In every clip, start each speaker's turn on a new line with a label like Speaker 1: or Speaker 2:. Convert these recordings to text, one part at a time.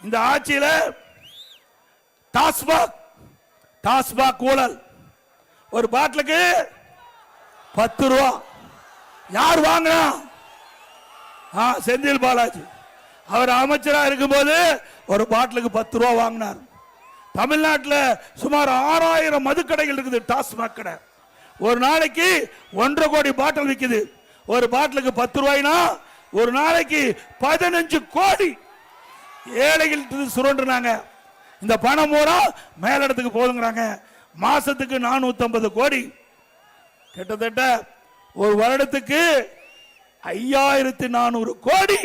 Speaker 1: இந்த ஆட்சியில டாஸ்மாக் ஊழல் ஒரு பாட்டிலுக்கு 10 ரூபா. யார் வாங்கினா? செந்தில் பாலாஜி. அவர் அமைச்சரா இருக்கும்போது ஒரு பாட்டிலுக்கு 10 ரூபா வாங்கினார். தமிழ்நாட்டில் சுமார் 6000 மதுக்கடைகள் இருக்குது. டாஸ்மாக் கடை ஒரு நாளைக்கு 1.5 கோடி பாட்டில் விற்குது. ஒரு பாட்டிலுக்கு 10 ரூபாய்னா ஒரு நாளைக்கு 15 கோடி ஏழைகள் சுரண்டுனாங்க. இந்த பணம் பூரா மேலிடத்துக்கு போதுங்கிறாங்க. மாசத்துக்கு 450 கோடி, கிட்டத்தட்ட ஒரு வருடத்துக்கு 5400 கோடி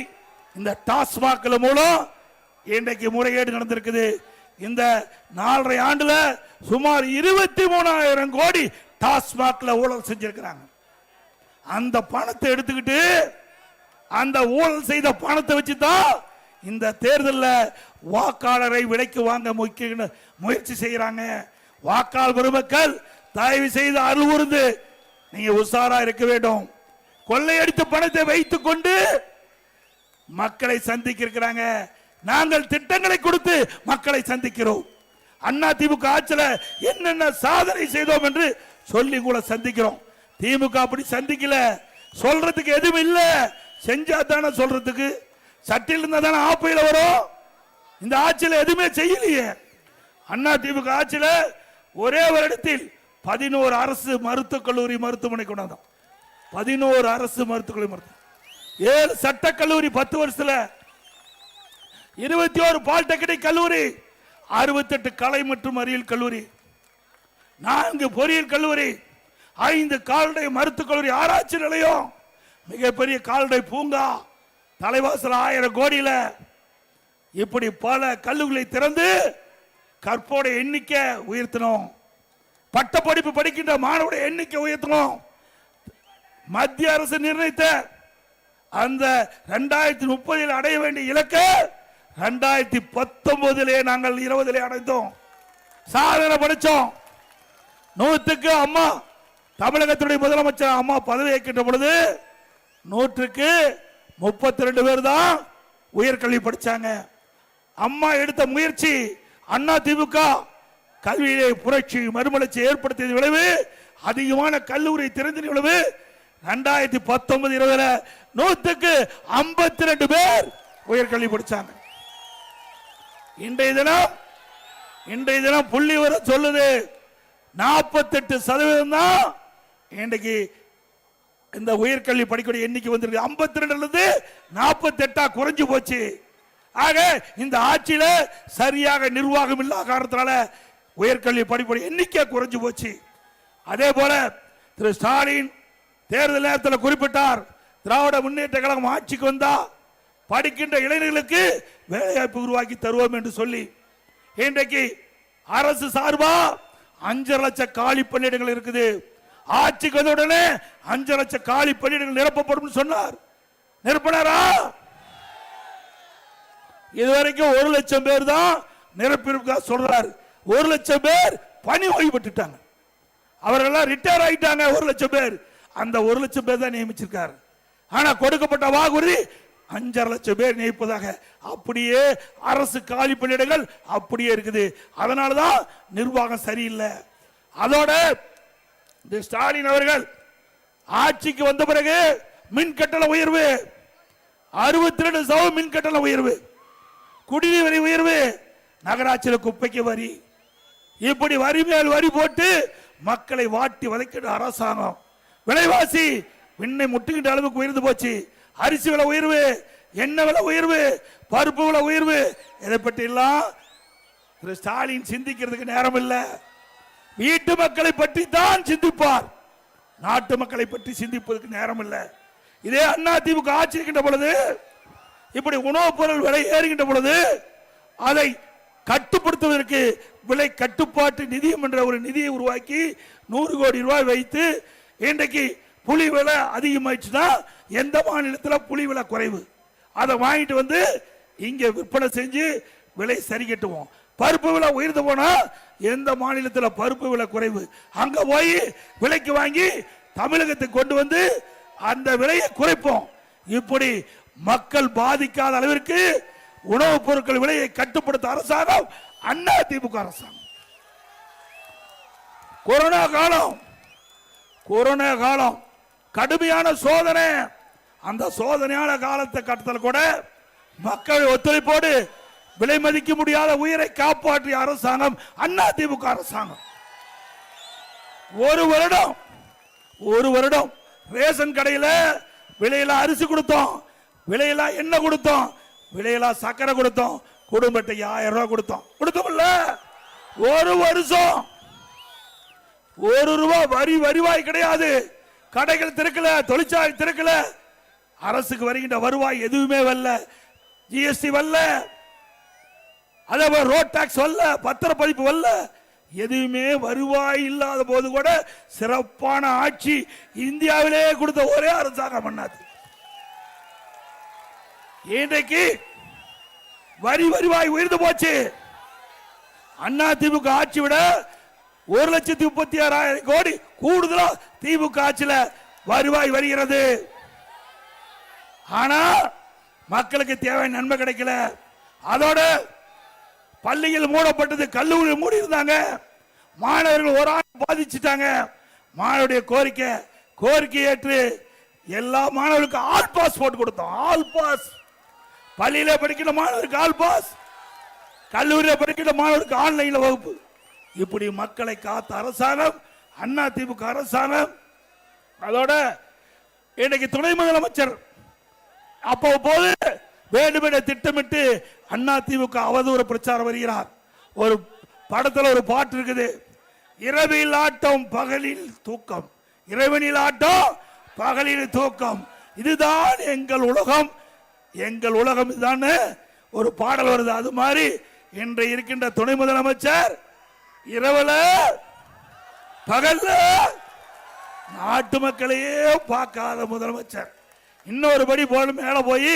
Speaker 1: இந்த டாஸ்மாக் மூலம் இன்றைக்கு முறைகேடு நடந்திருக்குது. இந்த 4.5 ஆண்டுல சுமார் 23,000 கோடி டாஸ்மாக்ல ஊழல் செஞ்சிருக்கிறாங்க. அந்த பணத்தை எடுத்துக்கிட்டு அந்த ஊழல் செய்த பணத்தை வச்சுதான் இந்த தேர்தலில் வாக்காளரை விலைக்கு வாங்க முயற்சி செய்யறாங்க. வாக்காளர் பெருமக்கள் தயவு செய்து அருள்வூர்ந்து நீங்க உஷாரா இருக்க வேண்டும். கொள்ளையடித்த பணத்தை வைத்துக் கொண்டு மக்களை சந்திக்க இருக்கிறாங்க. நாங்கள் திட்டங்களை கொடுத்து மக்களை சந்திக்கிறோம். அண்ணா திமுக ஆட்சியில் என்னென்ன சாதனை செய்தோம் என்று சொல்லி கூட சந்திக்கிறோம். திமுக அப்படி சந்திக்கல. சொல்றதுக்கு எதுவும் இல்ல, செஞ்சா தானே சொல்றதுக்கு. சட்டில் இருந்தா தானே ஆப்பையில வரும். இந்த ஆட்சியில் எதுவுமே செய்யலையே. அண்ணா திமுக ஆட்சியில் ஒரே வருடத்தில் 11 அரசு மருத்துவக் கல்லூரி மருத்துவமனை கொண்டாந்தோம். 11 அரசு மருத்துவக் கல்லூரி, 7 சட்டக் கல்லூரி 10 வருஷத்துல, 21 பாலிடெக்னிக் கல்லூரி, 68 கலை மற்றும் அறிவியல் கல்லூரி, 4 பொறியியல் கல்லூரி, 5 கால்நடை மருத்துவக் கல்லூரி ஆராய்ச்சி நிலையம், மிகப்பெரிய கால்நடை பூங்கா, தலைவாசல் 1000 கோடியில இப்படி பல கல்லூரிகளை திறந்து கற்போட எண்ணிக்கை உயர்த்தணும். பட்ட படிப்பு படிக்கின்ற மாணவருடைய எண்ணிக்கை உயர்த்தணும். மத்திய அரசு நிர்ணயித்த அந்த 2030 அடைய வேண்டிய இலக்கை 2019 நாங்கள் 20 அடைந்தோம். சாதனை படிச்சோம். 100க்கு அம்மா தமிழகத்துடைய முதலமைச்சர் அம்மா பதவி ஏற்கின்ற பொழுது 100க்கு 32 பேர் தான் உயர்கல்வி படிச்சாங்க. அம்மா எடுத்த முயற்சி அண்ணா திமுக கல்வியிலே புரட்சி மறுமலர்ச்சி ஏற்படுத்திய விளைவு அதிகமான கல்லூரி திறந்த விளைவு 2019-20 100க்கு 52 பேர் உயர்கல்வி படிச்சாங்க. இன்றைய தினம் புள்ளி வர சொல்லுது 48% தான் இன்றைக்கு இந்த உயர்கல்வி படிக்கக்கூடிய எண்ணிக்கை வந்திருக்கு. 52 48 குறைஞ்சு போச்சு. ஆக இந்த ஆட்சியில சரியாக நிர்வாகம் இல்லாத காரணத்தால உயர்கல்வி படிப்புடைய எண்ணிக்கை குறைஞ்சு போச்சு. அதே போல திரு ஸ்டாலின் தேர்தல் நேரத்தில் குறிப்பிட்டார், திராவிட முன்னேற்ற கழகம் ஆட்சிக்கு வந்தா படிக்கின்ற இளைஞர்களுக்கு வேலைவாய்ப்பு உருவாக்கி தருவோம் என்று சொல்லி இன்றைக்கு அரசு சார்பா 5 லட்சம் காலி பணியிடங்கள் இருக்குது. ஆட்சிக்கு வந்த உடனே 5 லட்சம் காலி பணியிடங்கள் நிரப்பப்படும் சொன்னார். நிரப்பினாரா? இதுவரைக்கும் 1 லட்சம் பேர் தான் நிரப்பியிருக்கா சொல்றாரு. 1 லட்சம் பேர் பணி ஓய்வு பெற்றுட்டாங்க. அவர்கள் ரிட்டையர் ஆயிட்டாங்க. 1 லட்சம் பேர், அந்த 1 லட்சம் பேர் தான் நியமிச்சிருக்காரு. ஆனா கொடுக்கப்பட்ட வாக்குறுதி 5 லட்சம் பேர் நியமிப்பதாக அப்படியே அரசு காலி பணியிடங்கள் அப்படியே இருக்குது. அதனாலதான் நிர்வாகம் சரியில்லை. அதோட ஸ்டாலின் அவர்கள் ஆட்சிக்கு வந்த பிறகு மின் கட்டண உயர்வு 62% மின் கட்டண உயர்வு, குடிநீர் வரி உயர்வு, நகராட்சியில் குப்பைக்கு வரி, இப்படி வரி மேல் வரி போட்டு மக்களை வாட்டி வதைக்கிற அரசாங்கம். விலைவாசி விண்ணை முட்டுகின்ற அளவுக்கு உயர்ந்து போச்சு. அரிசி விலை உயர்வு, எண்ணெய் விலை உயர்வு, பருப்பு விலை உயர்வு, இதை பற்றி எல்லாம் திரு ஸ்டாலின் சிந்திக்கிறதுக்கு நேரம் இல்லை. வீட்டு மக்களை பற்றி தான் சிந்திப்பார், நாட்டு மக்களை பற்றி சிந்திப்பதற்கு நேரம் இல்லை. இதே அண்ணா திமுக ஆட்சி இருக்கின்ற பொழுது இப்படி உணவுப் பொருள் விலை ஏறுகின்ற பொழுது அதை கட்டுப்படுத்துவதற்கு விலை கட்டுப்பாட்டு நிதியம் என்ற ஒரு நிதியை உருவாக்கி 100 கோடி ரூபாய் வைத்து இன்றைக்கு புளி விலை அதிகமாயிடுச்சுன்னா எந்த மாநிலத்தில் புளி விலை குறைவு அதை வாங்கிட்டு வந்து இங்க விற்பனை செஞ்சு விலை சரி கட்டுவோம். பருப்பு விலை உயர்ந்து போனா எந்த மாநிலத்தில் பருப்பு விலை குறைவு அங்க போய் விலைக்கு வாங்கி தமிழகத்துக்கு கொண்டு வந்து அந்த விலையை குறைப்போம். இப்படி மக்கள் பாதிக்காத அளவிற்கு உணவுப் பொருட்கள் விலையை கட்டுப்படுத்த அரசாங்கம் அண்ணா திமுக அரசாங்கம். கொரோனா காலம் கடுமையான சோதனை. அந்த சோதனையான காலத்தை கட்டத்தில் கூட மக்கள் ஒத்துழைப்போடு விலை மதிக்க முடியாத உயிரை காப்பாற்றிய அரசாங்கம் அண்ணா திமுக அரசாங்கம். ஒரு வருடம் ரேஷன் கடையில் விலையில அரிசி கொடுத்தோம், விலையில எண்ணெய் கொடுத்தோம், விலையில சக்கரை கொடுத்தோம், குடும்பத்துக்கு 1000 ரூபாய் கொடுத்தோம்ல. ஒரு வருஷம் 1 ரூபாய் வருவாய் கிடையாது. கடைகள் திறக்கல, தொழிற்சாலை திறக்கல, அரசுக்கு வருகின்ற வருவாய் எதுவுமே வரல. ஜிஎஸ்டி வரல, அதே ரோட் டாக்ஸ் வரல, பத்திரப்பதிப்பு வரல, எதுவுமே வருவாய் இல்லாத போது கூட சிறப்பான ஆட்சி இந்தியாவிலே கொடுத்த ஒரே அரசாங்கம் அண்ணாது. இன்றைக்கு வருவாய் உயர்ந்து போச்சு. அண்ணா திமுக ஆட்சி விட 1,36,000 கோடி கூடுதலா திமுக ஆட்சியில வருவாய் வருகிறது. ஆனா மக்களுக்கு தேவையான நன்மை கிடைக்கல. அதோட பள்ளிகள் மூடப்பட்டது, கல்லூரி மூடி இருந்தாங்க, மாணவர்கள் ஒரு ஆண்டு பாதிச்சுட்டாங்க. மாணவருடைய கோரிக்கை ஏற்று எல்லா மாணவர்களுக்கும் ஆல் பாஸ் போட்டு கொடுத்தோம். ஆல் பாஸ், பள்ளியில படிக்கிற மாணவருக்கு ஆல் பாஸ், கல்லூரியில் படிக்கிற மாணவருக்கு ஆன்லைன்ல வகுப்பு. இப்படி மக்களை காத்த அரசாங்கம் அண்ணா திமுக அரசாங்கம். அதோட இன்னைக்கு துணை முதலமைச்சர் அப்போது வேண்டுமென திட்டமிட்டு அண்ணா திமுக அவதூறு பிரச்சாரம் வருகிறார். ஒரு படத்தில் ஒரு பாட்டு இருக்குது, இரவில் ஆட்டம் பகலில் தூக்கம், இரவனில் ஆட்டம் பகலில் தூக்கம், இதுதான் எங்கள் உலகம், எங்கள் உலகம் இதுதான் ஒரு பாடல் வருது. அது மாதிரி இன்று இருக்கின்ற துணை முதலமைச்சர் இரவுல பகல்ல நாட்டு மக்களையே பார்க்காத முதலமைச்சர். இன்னொரு படி போல மேல போய்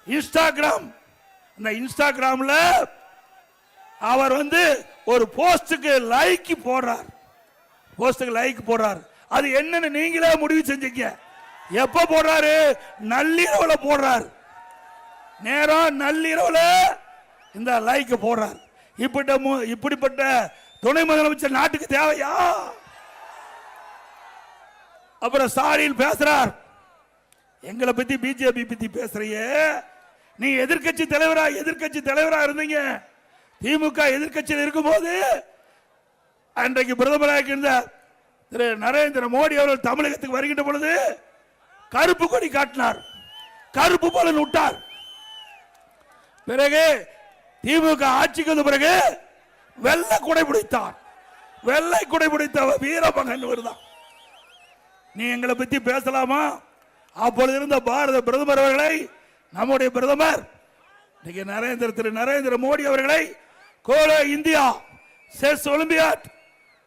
Speaker 1: இன்ஸ்டாகிராம், அந்த இன்ஸ்டாகிராம்ல அவர் ஒரு போஸ்டுக்கு லைக் போடுறார். அது என்னன்னு நீங்களே முடிவு செஞ்சீங்க. எப்ப போடுறாரு? நள்ளிரவுல போடுறார். நேரம் நள்ளிரவுல இந்த லைக் போடுறார். இப்படிப்பட்ட துணை முதலமைச்சர் நாட்டுக்கு தேவையா? அப்புறம் ஸ்டாலின் பேசுறார், எங்களை பத்தி பிஜேபி பத்தி பேசுறியே, நீ எதிர்கட்சி தலைவரா இருந்தீங்க. திமுக எதிர்கட்சியில் இருக்கும் போது அன்றைக்கு பிரதமராக இருந்த திரு நரேந்திர மோடி அவர்கள் தமிழகத்துக்கு வருகின்ற பொழுது கருப்பு கொடி காட்டினார், கருப்பு போல விட்டார். பிறகு திமுக ஆட்சிக்கு வந்த பிறகு வெள்ளை குடை பிடித்த வீரமகன் தான். நீ எங்களை பத்தி பேசலாமா? அப்பொழுது இருந்த பாரத பிரதமர் அவர்களை, நம்முடைய பிரதமர் திரு நரேந்திர மோடி அவர்களை கோலோ இந்தியா செஸ் ஒலிம்பியாட்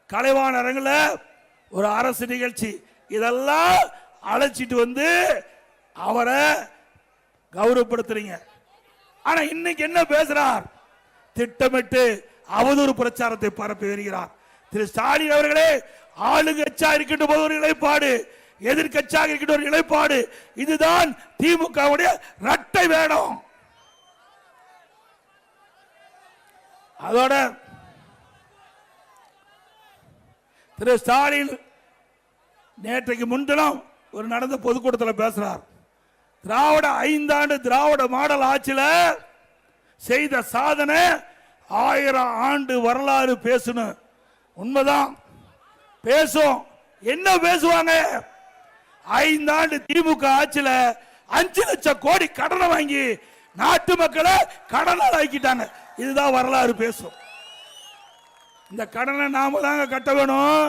Speaker 1: கலைவான அரங்கில் ஒரு அரசு நிகழ்ச்சி இதெல்லாம் அழைச்சிட்டு அவரை கௌரவப்படுத்துறீங்க. ஆனா இன்னைக்கு என்ன பேசுறார்? திட்டமிட்டு அவதூறு பிரச்சாரத்தை பரப்பி வருகிறார். திரு ஸ்டாலின் அவர்களே, ஆளுங்கட்சியா இருக்கின்ற போது ஒரு நிலைப்பாடு, எதிர்கட்சியாக இருக்கின்ற ஒரு நிலைப்பாடு, இதுதான் திமுக இரட்டை வேடம். அதோட திரு ஸ்டாலின் நேற்றைக்கு முன்தினம் ஒரு நடந்த பொதுக்கூட்டத்தில் பேசுறார். 5 ஆண்டு திராவிட மாடல் ஆட்சியில செய்த சாதனை 1000 ஆண்டு வரலாறு பேசணும். உண்மைதான் பேசும். என்ன பேசுவாங்க? 5 ஆண்டு திமுக ஆட்சியில 5 லட்சம் கோடி கடனை வாங்கி நாட்டு மக்களை கடனால் ஆக்கிட்டாங்க. இதுதான் வரலாறு பேசும். இந்த கடனை நாம தாங்க கட்ட வேணும்.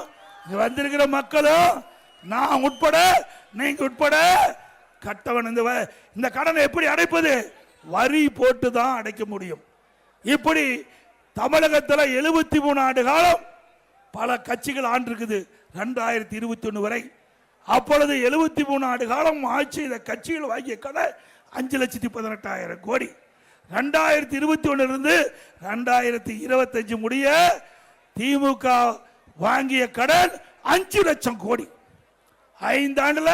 Speaker 1: வந்திருக்கிற மக்களும் நான் உட்பட, நீங்க உட்பட கட்டவன். இந்த கடனை எப்படி அடைப்பது? வரி போட்டு தான் அடைக்க முடியும். இப்படி தமிழகத்தில் 73 ஆண்டு காலம் பல கட்சிகள் ஆண்டிருக்குது 2021 வரை. அப்பொழுது 73 ஆண்டு காலம் ஆட்சி இந்த கட்சிகள் வாங்கிய கடன் 5,18,000 கோடி. 2021 இருந்து 2025 முடிய திமுக வாங்கிய கடன் 5 லட்சம் கோடி. 5 ஆண்டுல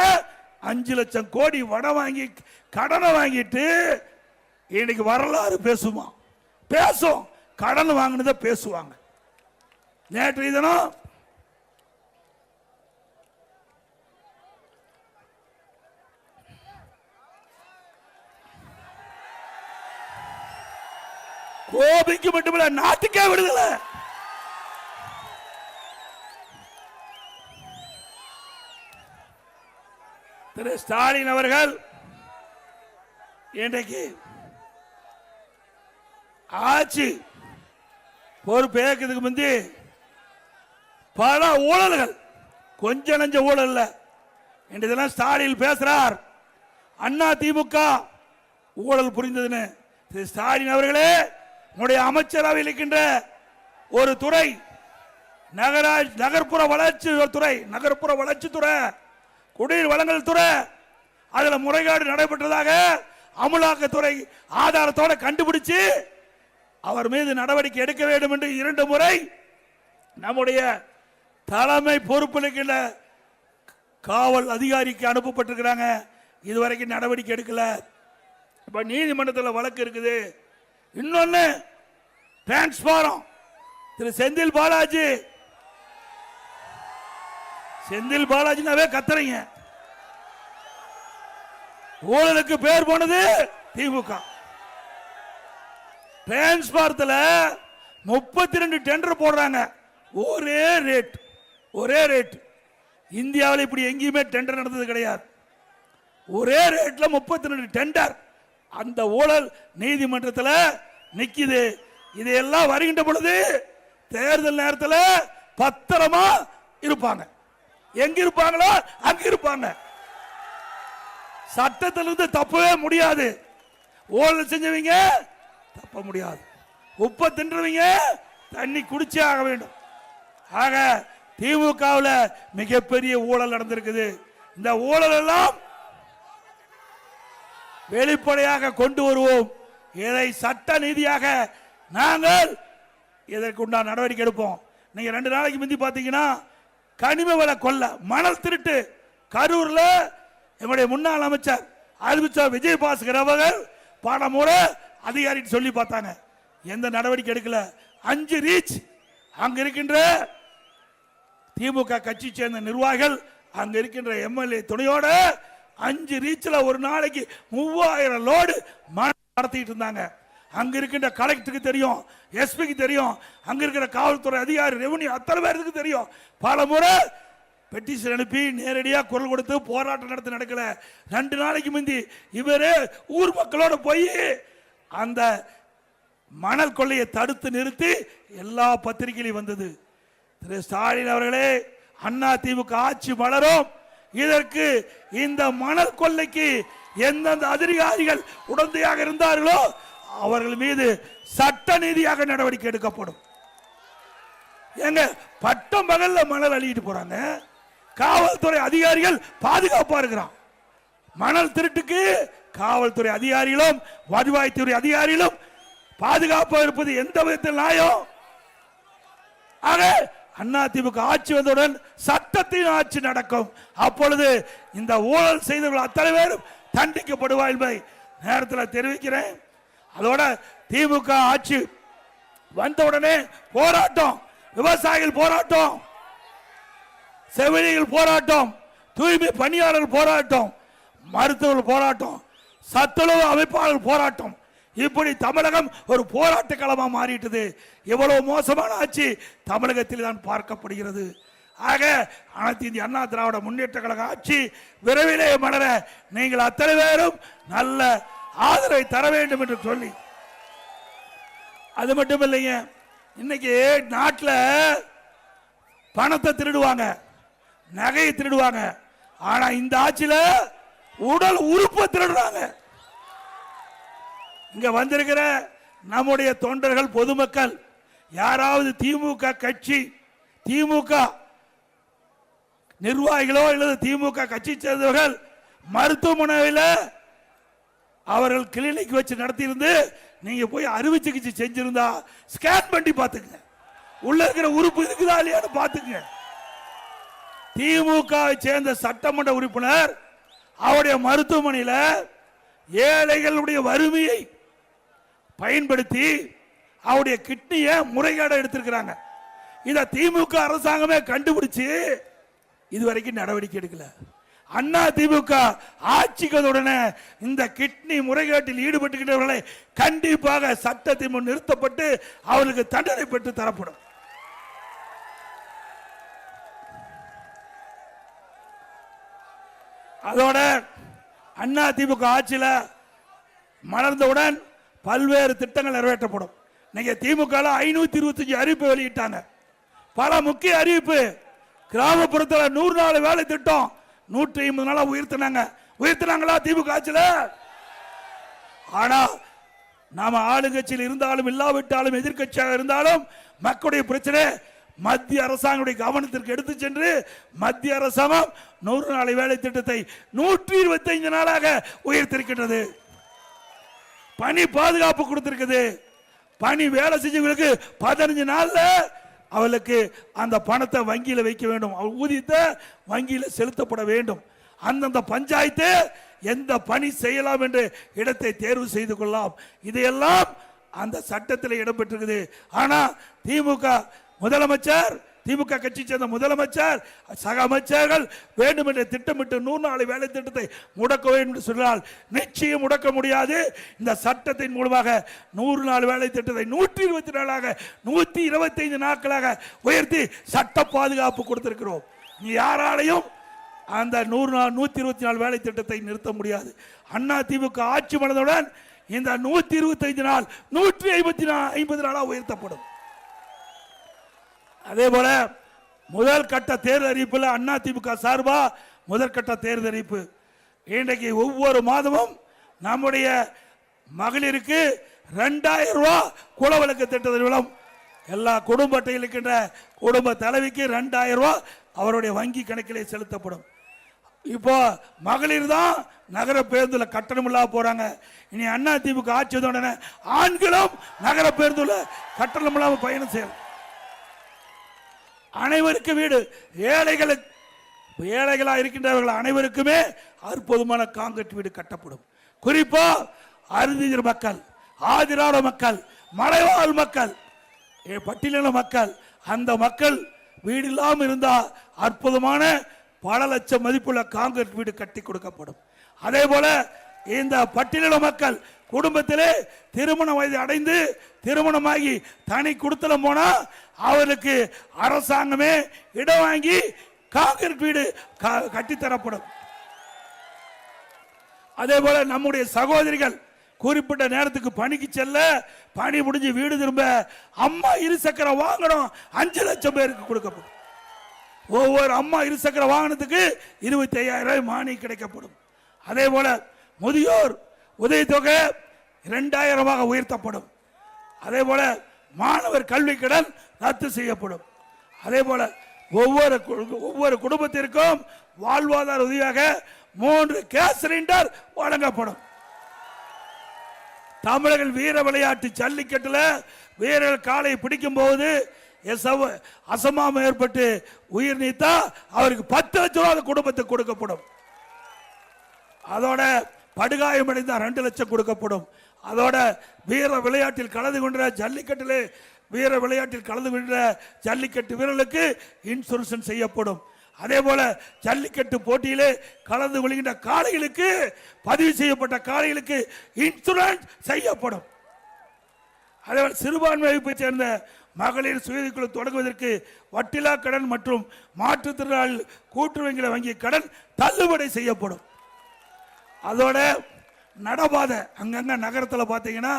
Speaker 1: 5 லட்சம் கோடி வட வாங்கி கடனை வாங்கிட்டு இன்னைக்கு வரலாறு பேசுமா? பேசும். கடன் வாங்கினதை பேசுவாங்க. நேற்று தினம் கோபிக்கு மட்டுமில்ல, நாட்டுக்கே விடுதலை. திரு ஸ்டாலின் அவர்கள் இன்றைக்கு ஆட்சி பொறுப்பேற்கிறதுக்கு முந்தி பல ஊழல்கள், கொஞ்ச நஞ்ச ஊழல் இல்ல. இன்றைக்கு ஸ்டாலின் பேசுறார், அண்ணா திமுக ஊழல் புரிந்ததுன்னு. திரு ஸ்டாலின் அவர்களே, உங்களுடைய அமைச்சரவையில் இருக்கின்ற ஒரு துறை, நகர்ப்புற வளர்ச்சி துறை, நகர்ப்புற வளர்ச்சி துறை, குடிநீர் வழங்கல் துறை, அதுல முறைகேடு நடைபெற்றதாக அமலாக்கத்துறை ஆதாரத்தோட கண்டுபிடிச்சு அவர் மீது நடவடிக்கை எடுக்க வேண்டும் என்று 2 முறை நம்முடைய தலைமை பொறுப்பில் இருக்கின்ற காவல் அதிகாரிக்கு அனுப்பப்பட்டிருக்கிறாங்க. இதுவரைக்கும் நடவடிக்கை எடுக்கல. இப்ப நீதிமன்றத்தில் வழக்கு இருக்குது. இன்னொன்னு டிரான்ஸ்பாரம், திரு செந்தில் பாலாஜி, செந்தில் பாலாஜினாவே கத்துறீங்க. ஊழலுக்கு பேர் போனது திமுக. டிரான்ஸ்பாரத்தில் 32 டெண்டர் போடுறாங்க. ஒரே ரேட், ஒரே ரேட். இந்தியாவில் இப்படி எங்கேயுமே டெண்டர் நடந்தது கிடையாது. ஒரே ரேட்ல 32 டெண்டர். அந்த ஊழல் நீதிமன்றத்தில் நிக்குது. இதெல்லாம் வருகின்ற பொழுது தேர்தல் நேரத்தில் பத்திரமா இருப்பாங்க. எங்க இருப்பாங்களோ அங்க இருப்பாங்க. சட்டத்திலிருந்து தப்பவே முடியாது. ஊழல் செஞ்சவங்க தப்ப முடியாது. உப்ப தின்றவங்க தண்ணி குடிச்சே ஆக வேண்டும். ஆக திமுகவில் மிகப்பெரிய ஊழல் நடந்திருக்குது. இந்த ஊழல் எல்லாம் வெளிப்படையாக கொண்டு வருவோம். இதை சட்ட நீதியாக நாங்கள் இதற்குண்டான நடவடிக்கை எடுப்போம். நீங்க 2 நாளைக்கு முந்தி பாத்தீங்கன்னா கனிம வள கொள்ள, மணல் திருட்டு கரூர்ல எங்களுடைய முன்னாள் அமைச்சர் அறிவிச்சார் விஜயபாஸ்கர் அவர்கள் பல முறை அதிகாரி சொல்லி பார்த்தாங்க. எந்த நடவடிக்கை எடுக்கல. 5 ரீச் அங்க இருக்கின்ற திமுக கட்சி சேர்ந்த நிர்வாகிகள், அங்க இருக்கின்ற எம்எல்ஏ துணையோட 5 ரீச்ல ஒரு நாளைக்கு 3000 லோடு நடத்திட்டு இருந்தாங்க. அங்க இருக்கின்ற கலெக்டருக்கு தெரியும், எஸ்பிக்கு தெரியும், அங்க இருக்கிற காவல்துறை அதிகாரி, ரெவன்யூ அத்தனை பேருக்கு தெரியும். பல முறை பெட்டிஷன் அனுப்பி நேரடியாக குரல் கொடுத்து போராட்டம் நடத்த நடக்கல. 2 நாளைக்கு முந்தி இவரே ஊர் மக்களோட போய் அந்த மணல் கொள்ளையை தடுத்து நிறுத்தி எல்லா பத்திரிகையிலும் வந்தது. திரு ஸ்டாலின் அவர்களே, அண்ணா திமுக ஆட்சி மலரும். இதற்கு இந்த மணல் கொள்ளைக்கு எந்தெந்த அதிகாரிகள் உடந்தையாக இருந்தார்களோ அவர்கள் மீது சட்ட நீதியாக நடவடிக்கை எடுக்கப்படும். எங்க பட்டம் பகல்ல மணல் அள்ளிட்டு போறாங்க. காவல்துறை அதிகாரிகள் பாதுகாப்பா இருக்கிறான். மணல் திருட்டுக்கு காவல்துறை அதிகாரிகளும் வருவாய்த்துறை அதிகாரிகளும் பாதுகாப்பா இருப்பது எந்த விதத்தில் நியாயம்? ஆக அதிமுக ஆட்சி வந்தவுடன் சட்டத்தின் ஆட்சி நடக்கும். அப்பொழுது இந்த ஊழல் செய்தவர்கள் அத்தனை பேரும் தண்டிக்கப்படுவா என்பதை நேரத்தில் தெரிவிக்கிறேன். அதோட திமுக ஆட்சி வந்தவுடனே போராட்டம், விவசாயிகள் போராட்டம், செவிலியர்கள் போராட்டம், தூய்மை பணியாளர்கள் போராட்டம், மருத்துவர்கள் போராட்டம், சத்துணவு அமைப்பாளர்கள் போராட்டம். இப்படி தமிழகம் ஒரு போராட்ட களமா மாறிட்டது. எவ்வளவு மோசமான ஆட்சி தமிழகத்தில் தான் பார்க்கப்படுகிறது. ஆக அனைத்து இந்திய அண்ணா திராவிட முன்னேற்ற கழக ஆட்சி விரைவிலே மலர நீங்கள் அத்தனை பேரும் நல்ல ஆதரவை தர வேண்டும் என்று சொல்லி, அது மட்டும் இல்லைங்க, இன்னைக்கு நாட்டில் பணத்தை திருடுவாங்க, நகையை திருடுவாங்க. ஆனா இந்த ஆட்சியில உடல் உறுப்பை திருடுறாங்க. இங்க வந்திருக்கிற நம்முடைய தொண்டர்கள், பொதுமக்கள் யாராவது திமுக கட்சி, திமுக நிர்வாகிகளோ அல்லது திமுக கட்சி சேர்ந்தவர்கள் மருத்துவமனையில் அவர்கள் கிளினிக் வச்சு நடத்தியிருந்து நீங்க போய் அறுவை சிகிச்சை செஞ்சிருந்தா ஸ்கேன் பண்ணி பாத்துங்க, உள்ள இருக்கிற உறுப்பு இருக்குதா இல்லையான்னு பாத்துங்க. திமுக சேர்ந்த சட்டமன்ற உறுப்பினர் அவருடைய மருத்துவமனையில் ஏழைகளுடைய வறுமையை பயன்படுத்தி அவருடைய கிட்னியை முறைகேட எடுத்திருக்கிறாங்க. இத திமுக அரசாங்கமே கண்டுபிடிச்சு இதுவரைக்கும் நடவடிக்கை எடுக்கல. அண்ணா திமுக ஆட்சிக்கு உடனே இந்த கிட்னி முறைகேட்டில் ஈடுபட்டுகின்றவர்களை கண்டிப்பாக சட்டத்தின் முன் நிறுத்தப்பட்டு அவர்களுக்கு தண்டனை பெற்று தரப்படும். அதோட அண்ணா திமுக ஆட்சியில் மலர்ந்தவுடன் பல்வேறு திட்டங்கள் நிறைவேற்றப்படும். இன்னைக்கு திமுக 525 அறிவிப்பு வெளியிட்டாங்க. பல முக்கிய அறிவிப்பு. கிராமப்புறத்தில் 100 நாள் வேலை திட்டம் 150 நாளா உயர்த்தினாங்களா திமுக ஆட்சியில்? ஆனா நாம ஆளுங்கட்சியில் இருந்தாலும் இல்லாவிட்டாலும் எதிர்கட்சியாக இருந்தாலும் மக்களுடைய பிரச்சனை மத்திய அரசாங்கத்துடைய கவனத்திற்கு எடுத்து சென்று மத்திய அரசாங்கம் 100 நாள் வேலை திட்டத்தை 125 நாளாக உயர்த்திருக்கின்றது. பணி பாதுகாப்பு கொடுத்திருக்குது. பணி வேலை செஞ்சவங்களுக்கு 15 நாள்ல அவளுக்கு அந்த பணத்தை வங்கியில் வைக்க வேண்டும். ஊதியத்தை வங்கியில் செலுத்தப்பட வேண்டும். அந்தந்த பஞ்சாயத்து எந்த பணி செய்யலாம் என்று இடத்தை தேர்வு செய்து கொள்ளலாம். இதையெல்லாம் அந்த சட்டத்தில் இடம்பெற்றிருக்குது. ஆனா திமுக முதலமைச்சர், திமுக கட்சி சேர்ந்த முதலமைச்சர், சக அமைச்சர்கள் வேண்டும் என்று திட்டமிட்டு 100 நாள் வேலை திட்டத்தை முடக்க வேண்டும் என்று சொன்னால் நிச்சயம் முடக்க முடியாது. இந்த சட்டத்தின் மூலமாக 100 நாள் வேலை திட்டத்தை 120 நாளாக 125 நாட்களாக உயர்த்தி சட்ட பாதுகாப்பு கொடுத்திருக்கிறோம். நீ யாராலையும் அந்த 120 நாள் வேலை திட்டத்தை நிறுத்த முடியாது. அண்ணா திமுக ஆட்சி மனதுடன் இந்த 125 நாள் 150 நாளாக உயர்த்தப்படும். அதே போல முதல் கட்ட தேர்தல் அறிவிப்பில் அண்ணா திமுக சார்பா முதற்கட்ட தேர்தல் அறிவிப்பு. இன்றைக்கு ஒவ்வொரு மாதமும் நம்முடைய மகளிருக்கு 2000 ரூபாய் குலவிளக்கு திட்டத்தின் மூலம் எல்லா குடும்ப அட்டையில் இருக்கின்ற குடும்ப தலைவிக்கு 2000 ரூபாய் அவருடைய வங்கி கணக்கிலே செலுத்தப்படும். இப்போ மகளிர் தான் நகர பேருந்துல கட்டணம் இல்லாம போறாங்க. இனி அண்ணா திமுக ஆட்சி உடனே ஆண்களும் நகர பேருந்துல கட்டணம் இல்லாம பயணம் செய்யலாம். அனைவருக்கு வீடு. ஏழைகளா இருக்கின்றவர்கள் அனைவருக்குமே அற்புதமான காங்கிரீட் வீடு கட்டப்படும். குறிப்பா அருந்தியர் மக்கள், ஆதிராட மக்கள், மலைவாழ் மக்கள், பட்டியலின மக்கள், அந்த மக்கள் வீடு இல்லாமல் இருந்தா அற்புதமான பல லட்சம் மதிப்புள்ள காங்கிரீட் வீடு கட்டி கொடுக்கப்படும். அதே போல இந்த பட்டியலின மக்கள் குடும்பத்திலே திருமண வயது அடைந்து திருமணமாகி தனி குடுத்தலம் போனா அவருக்கு அரசாங்கமே இடம் வாங்கி காங்கிரீட் வீடு கட்டித்தரப்படும். அதே போல நம்முடைய சகோதரிகள் குறிப்பிட்ட நேரத்துக்கு பணிக்கு செல்ல, பணி முடிஞ்சு வீடு திரும்ப அம்மா இருசக்கர வாகனம் 5 லட்சம் பேருக்கு கொடுக்கப்படும். ஒவ்வொரு அம்மா இருசக்கர வாகனத்துக்கு 25,000 ரூபாய் மானியம் கிடைக்கப்படும். அதே போல முதியோர் உதவித்தொகை 2000 உயர்த்தப்படும். அதே போல மாணவர் கல்வி கடன் ரத்து செய்யப்படும். அதே போல ஒவ்வொரு குடும்பத்திற்கும் வாழ்வாதார உதவியாக 3 கேஸ் சிலிண்டர் வழங்கப்படும். தமிழர்கள் வீர விளையாட்டு ஜல்லிக்கட்டுல வீரர்கள் காலை பிடிக்கும் போது அசமானம் ஏற்பட்டு உயிர் நீத்தா அவருக்கு 10 லட்சம் ரூபாய் குடும்பத்துக்கு கொடுக்கப்படும். அதோட படுகாயமடைந்த 2 லட்சம் கொடுக்கப்படும். அதோட வீர விளையாட்டில் கலந்து கொண்ட ஜல்லிக்கட்டிலே வீர விளையாட்டில் கலந்து கொண்ட ஜல்லிக்கட்டு வீரர்களுக்கு இன்சூரன்ஸ் செய்யப்படும். அதே போல ஜல்லிக்கட்டு போட்டியிலே கலந்து கொள்கின்ற காளைகளுக்கு, பதிவு செய்யப்பட்ட காளைகளுக்கு இன்சூரன்ஸ் செய்யப்படும். அதேபோல சிறுபான்மை வகுப்பை சேர்ந்த மகளிர் சுயக்குழு தொடங்குவதற்கு வட்டிலா கடன் மற்றும் மாற்றுத்திறனாளி கூட்டுறவு வங்கி கடன் தள்ளுபடி செய்யப்படும். அதோட நடபாதை, அங்கங்க நகரத்தில் பார்த்தீங்கன்னா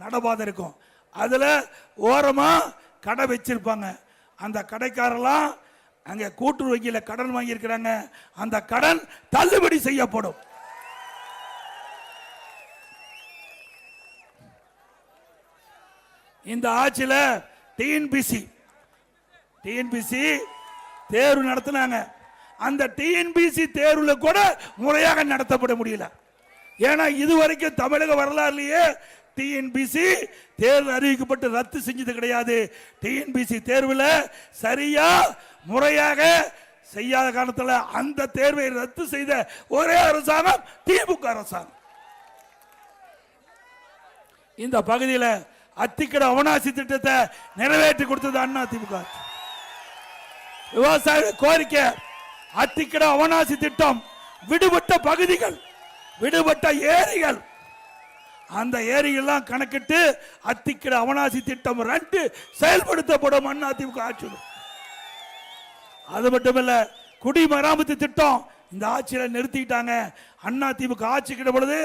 Speaker 1: நடபாதை இருக்கும். அதுல ஓரமா கடை வச்சிருப்பாங்க. அந்த கடைக்காரெல்லாம் அங்க கூட்டுறவு வங்கியில கடன் வாங்கி இருக்கிறாங்க. அந்த கடன் தள்ளுபடி செய்யப்படும். இந்த ஆட்சியில டிஎன்பிசி தேர்வு நடத்தினாங்க. அந்த டிஎன்பிசி தேர்வுல கூட முறையாக நடத்தப்பட முடியல. ஏன்னா இதுவரைக்கும் தமிழக வரலாறுலயே டிஎன்பிசி தேர்வு அறிவிக்கப்பட்டு ரத்து செஞ்சது கிடையாது. டிஎன்பிசி தேர்வுல சரியா முறையாக செய்யாத காரணத்தில் அந்த தேர்வை ரத்து செய்த ஒரே அரசாங்கம் திமுக அரசாங்கம். இந்த பகுதியில் அத்திக்கடை அவனாசி திட்டத்தை நிறைவேற்றி கொடுத்தது அண்ணா திமுக. விவசாய கோரிக்கை அத்திக்கடை அவனாசி திட்டம், விடுபட்ட பகுதிகள், விடுபட்ட ஏரிகள், அந்த ஏரிகள்லாம் கணக்கிட்டு அத்திக்கடை அவனாசி திட்டம் 2 செயல்படுத்தப்படும் அண்ணா திமுக ஆட்சியில். அது மட்டுமல்ல, குடிமராமத்து திட்டம் இந்த ஆட்சியில் நிறுத்திட்டாங்க. அண்ணா திமுக ஆட்சி கிட்ட பொழுது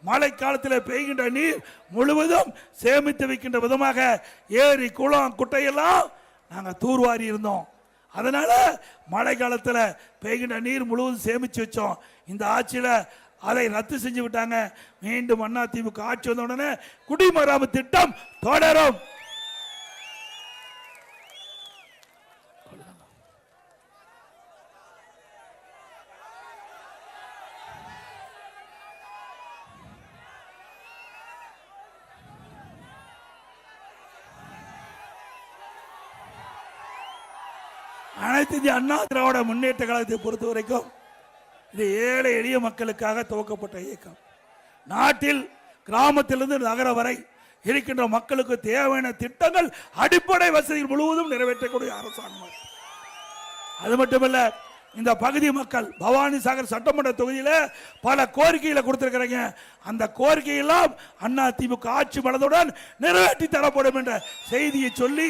Speaker 1: மழை காலத்தில் பெய்கின்ற நீர் முழுவதும் சேமித்து வைக்கின்ற விதமாக ஏரி குளம் குட்டையெல்லாம் நாங்கள் தூர்வாரி இருந்தோம். அதனால மழை காலத்தில் பெய்கின்ற நீர் முழுவதும் சேமித்து வச்சோம். இந்த ஆட்சியில் அதை ரத்து செஞ்சு விட்டாங்க. மீண்டும் அண்ணா திமுக ஆட்சி வந்த உடனே குடிமராமத்து திட்டம் தொடரும். அனைத்து இந்திய அண்ணா திராவிட முன்னேற்ற கழகத்தை பொறுத்த வரைக்கும் இது ஏழை எளிய மக்களுக்காக துவக்கப்பட்ட இயக்கம். நாட்டில் கிராமத்திலிருந்து நகர வரை இருக்கின்ற மக்களுக்கு தேவையான திட்டங்கள், அடிப்படை வசதிகள் முழுவதும் நிறைவேற்றக்கூடிய அரசாங்கம். அது மட்டுமல்ல, இந்த பகுதி மக்கள் பவானி சாகர் சட்டமன்ற தொகுதியில் பல கோரிக்கைகளை கொடுத்திருக்கிறாங்க. அந்த கோரிக்கையெல்லாம் அண்ணா திமுக ஆட்சி மலர்ந்தவுடன் நிறைவேற்றி தரப்படும் என்ற செய்தியை சொல்லி